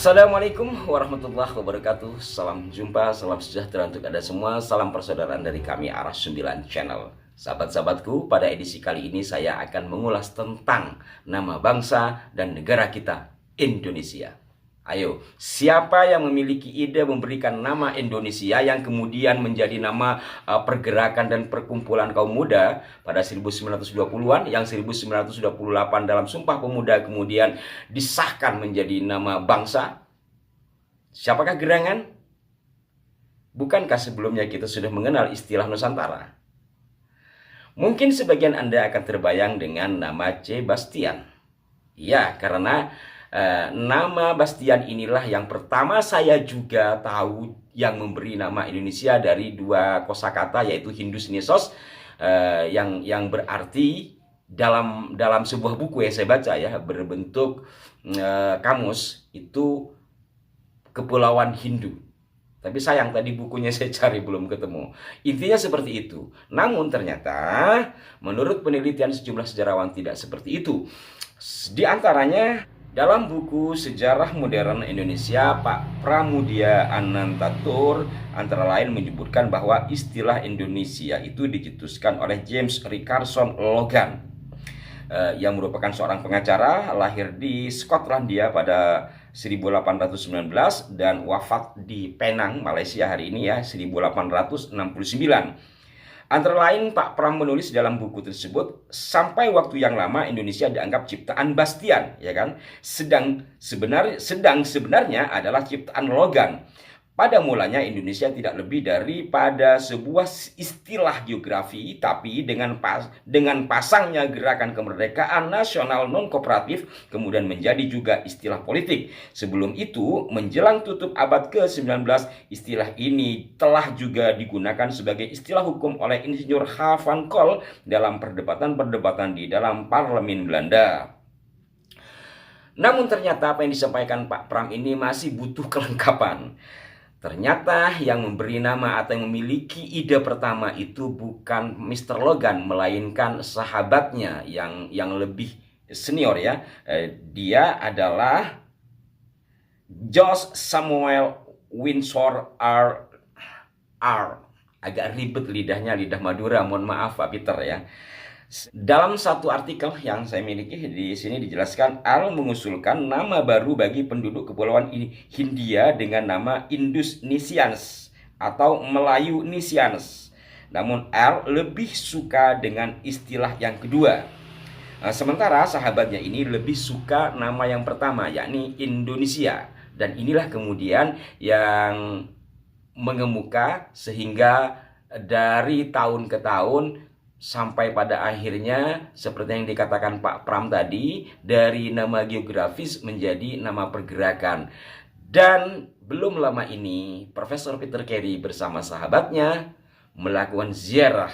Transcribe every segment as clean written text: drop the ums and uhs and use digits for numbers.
Assalamualaikum warahmatullahi wabarakatuh. Salam jumpa, salam sejahtera untuk Anda semua. Salam persaudaraan dari kami Arah 9 Channel. Sahabat-sahabatku, pada edisi kali ini saya akan mengulas tentang nama bangsa dan negara kita, Indonesia. Ayo, siapa yang memiliki ide memberikan nama Indonesia yang kemudian menjadi nama pergerakan dan perkumpulan kaum muda pada 1920-an, yang 1928 dalam Sumpah Pemuda kemudian disahkan menjadi nama bangsa? Siapakah gerangan? Bukankah sebelumnya kita sudah mengenal istilah Nusantara? Mungkin sebagian Anda akan terbayang dengan nama C. Bastian. Ya, karena nama Bastian inilah yang pertama saya juga tahu yang memberi nama Indonesia dari dua kosakata, yaitu Hindus Nesos yang berarti dalam sebuah buku yang saya baca ya, berbentuk kamus, itu Kepulauan Hindu. Tapi sayang tadi bukunya saya cari belum ketemu. Intinya seperti itu. Namun ternyata menurut penelitian sejumlah sejarawan tidak seperti itu. Di antaranya dalam buku Sejarah Modern Indonesia, Pak Pramudia Anantatur antara lain menyebutkan bahwa istilah Indonesia itu dicetuskan oleh James Richardson Logan, yang merupakan seorang pengacara, lahir di Skotlandia pada 1819 dan wafat di Penang, Malaysia hari ini ya, 1869. Antara lain Pak Pram menulis dalam buku tersebut, sampai waktu yang lama Indonesia dianggap ciptaan Bastian, ya kan? Sedang sebenarnya adalah ciptaan Logan. Pada mulanya Indonesia tidak lebih daripada sebuah istilah geografi, tapi dengan pasangnya gerakan kemerdekaan nasional non-kooperatif kemudian menjadi juga istilah politik. Sebelum itu, menjelang tutup abad ke-19, istilah ini telah juga digunakan sebagai istilah hukum oleh Insinyur H. van Col dalam perdebatan-perdebatan di dalam parlemen Belanda. Namun ternyata apa yang disampaikan Pak Pram ini masih butuh kelengkapan. Ternyata yang memberi nama atau yang memiliki ide pertama itu bukan Mr. Logan, melainkan sahabatnya yang lebih senior ya. Dia adalah George Samuel Windsor R. Agak ribet lidahnya, lidah Madura, mohon maaf Pak Peter ya. Dalam satu artikel yang saya miliki di sini dijelaskan, R mengusulkan nama baru bagi penduduk Kepulauan Hindia dengan nama Indonesians atau Melayu Nesians. Namun R lebih suka dengan istilah yang kedua. Sementara sahabatnya ini lebih suka nama yang pertama, yakni Indonesia. Dan inilah kemudian yang mengemuka sehingga dari tahun ke tahun sampai pada akhirnya seperti yang dikatakan Pak Pram tadi, dari nama geografis menjadi nama pergerakan. Dan belum lama ini Profesor Peter Carey bersama sahabatnya melakukan ziarah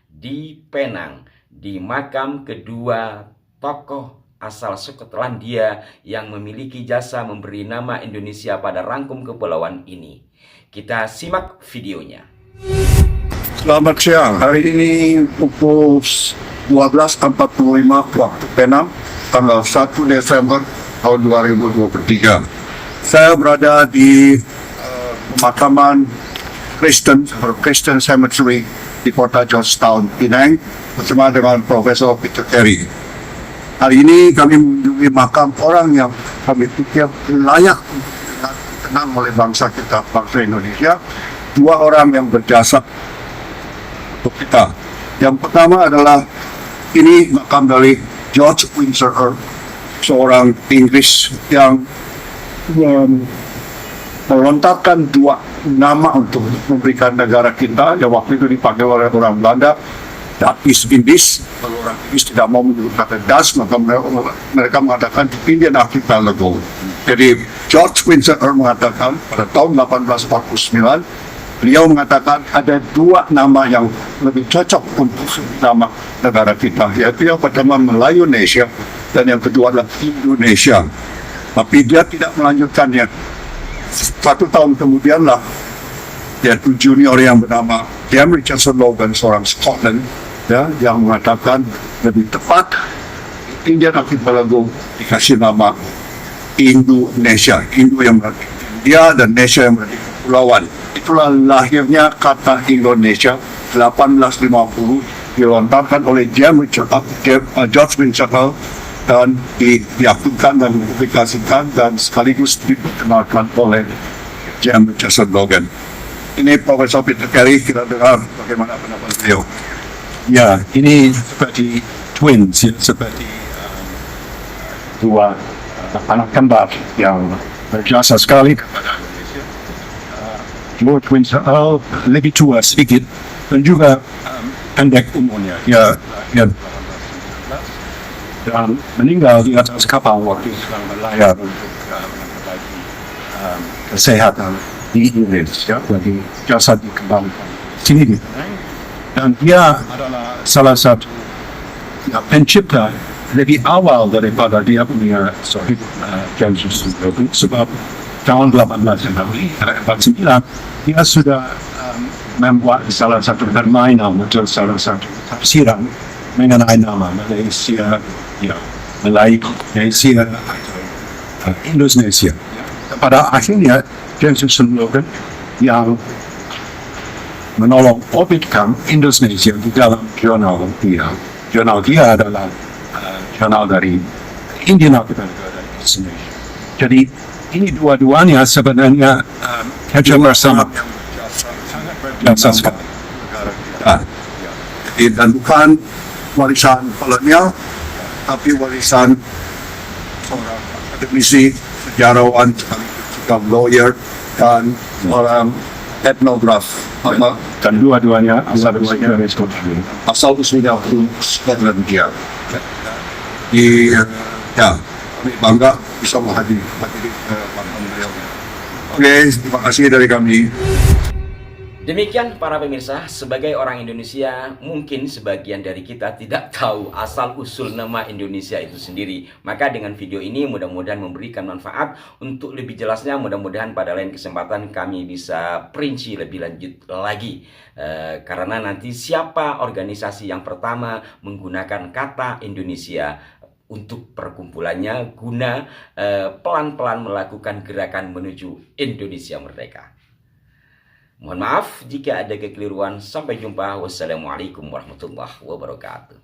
di Penang, di makam kedua tokoh asal Skotlandia yang memiliki jasa memberi nama Indonesia pada rangkum kepulauan ini. Kita simak videonya. Selamat siang, hari ini pukul 12.45 waktu Penang, tanggal 1 Desember tahun 2023. Saya berada di pemakaman Christian Cemetery di kota Georgetown, Penang, bersama dengan Profesor Peter Carey. Hari ini kami mengunjungi makam orang yang kami pikir layak dikenang oleh bangsa kita, bangsa Indonesia. Dua orang yang berjasa untuk kita. Yang pertama adalah ini makam dari George Windsor Earp, seorang Inggris yang melontarkan dua nama untuk memberikan negara kita yang waktu itu dipakai oleh orang Belanda, Dutch Indies. Kalau orang Inggris tidak mau menyebut kata Dutch, maka mereka mengatakan Indian Archipelago. Jadi George Windsor Earp mengatakan pada tahun 1849, beliau mengatakan ada dua nama yang lebih cocok untuk nama negara kita, yaitu yang pertama Melayu Indonesia dan yang kedua adalah Indonesia. Tapi dia tidak melanjutkannya. 1 tahun kemudianlah yaitu junior yang bernama James Richardson Logan, seorang Scotland ya, yang mengatakan lebih tepat Indian Archipelago dikasih nama Indonesia. Indo yang berarti India dan Nesia yang berarti kepulauan. Itulah lahirnya kata Indonesia 1850 dilontarkan oleh George Washington dan diaktifkan dan dipublikasikan dan sekaligus diperkenalkan oleh James Jefferson Logan. Ini Profesor Peter Carey, kita dengar bagaimana pendapat beliau. Ya, ini seperti twins, ya, seperti dua anak kembar yang berjasa sekali kepada Indonesia. Dua twins lebih tua sedikit dan juga pendek umurnya. Ya, dan meninggal di atas kapal waktu sedang berlayar untuk memperbaiki kesehatan di Inggris. Ya, jadi jasa dikembangkan sini. Dan dia adalah salah satu pencipta lebih awal daripada dia punya James Logan, sebab tahun 1849 dia sudah membuat salah satu permainan atau salah satu tafsiran mengenai nama Malaysia, ya, Malaysia atau Indonesia. Pada akhirnya James Logan yang menolong orbitkan Indonesia di dalam jurnal dia. Jurnal dia adalah jurnal dari Indian Archipelago dan Indonesia. Jadi ini dua-duanya sebenarnya kerja bersama. Jasa sekali. Dan bukan warisan kolonial, tapi warisan seorang akademisi, sejarawan, sekaligus juga lawyer, dan orang etnograf. Dan dua-duanya asal usulnya untuk Scotland dia. Ya, kami bangga bisa menghadiri panggilan beliau. Oke, terima kasih dari kami. Demikian para pemirsa, sebagai orang Indonesia, mungkin sebagian dari kita tidak tahu asal-usul nama Indonesia itu sendiri. Maka dengan video ini mudah-mudahan memberikan manfaat. Untuk lebih jelasnya, mudah-mudahan pada lain kesempatan kami bisa perinci lebih lanjut lagi. Karena nanti siapa organisasi yang pertama menggunakan kata Indonesia untuk perkumpulannya guna pelan-pelan melakukan gerakan menuju Indonesia merdeka. Mohon maaf jika ada kekeliruan. Sampai jumpa. Wassalamualaikum warahmatullahi wabarakatuh.